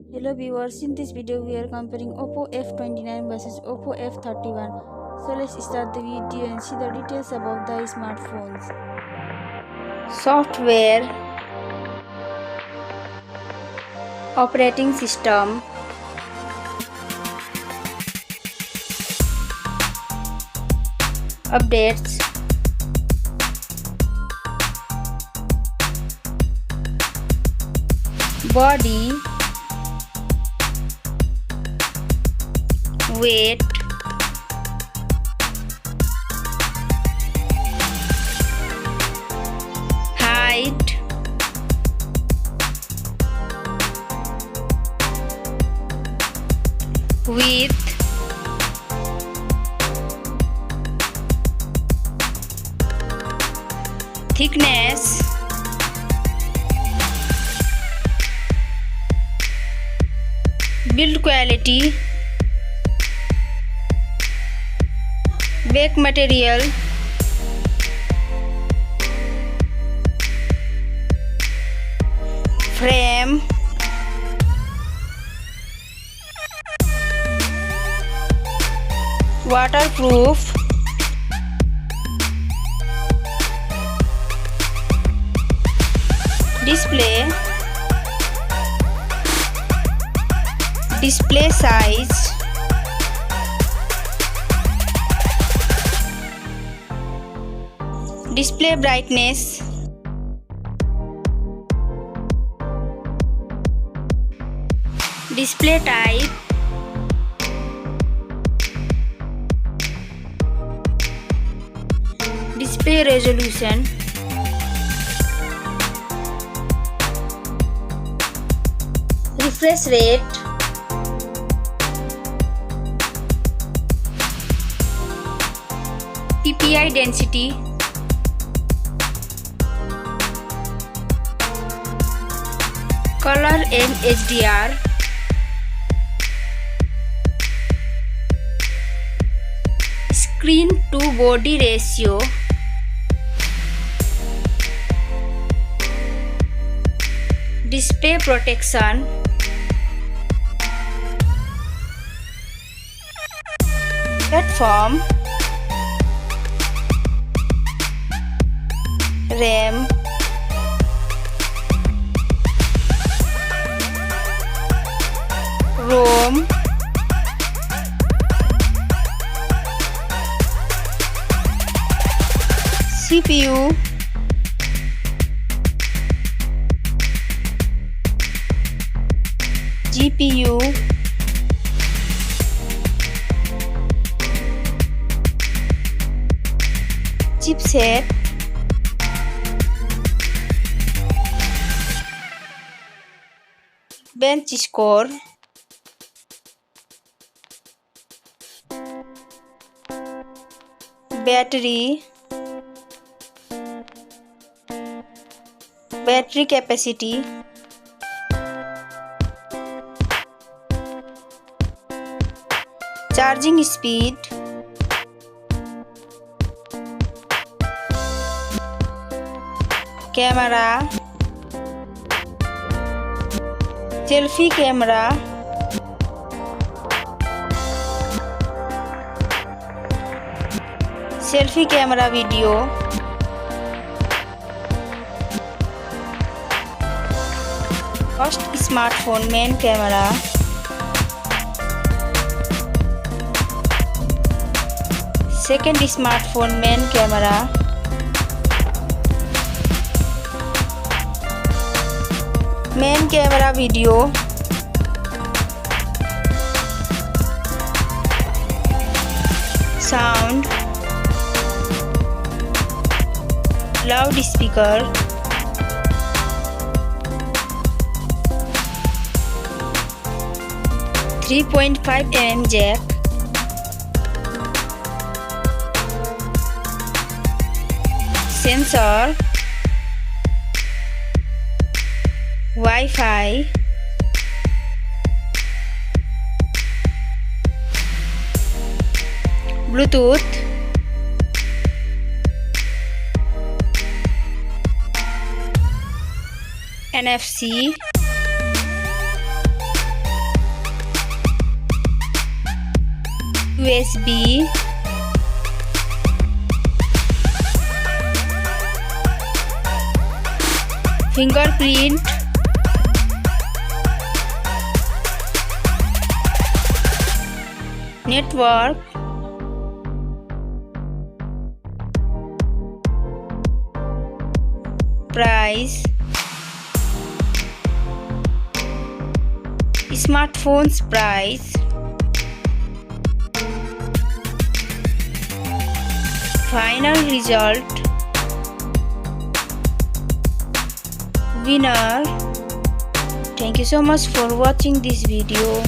Hello viewers, in this video we are comparing Oppo F29 versus Oppo F31. So let's start the video and see the details about the smartphones. Software, operating system, updates, body, weight, height, width, thickness, build quality, back material, frame, waterproof, display size, display brightness, display type, display resolution, refresh rate, PPI density, color and HDR, screen to body ratio, display protection, platform, RAM, ROM, CPU, GPU, chipset, bench score, battery capacity, charging speed, camera, selfie camera, selfie camera video, first smartphone main camera, second smartphone main camera, main camera video, sound, loudspeaker, .5 mm jack, sensor, Wi-Fi, Bluetooth, NFC, USB, fingerprint, network, price, smartphone's price, final result, winner. Thank you so much for watching this video.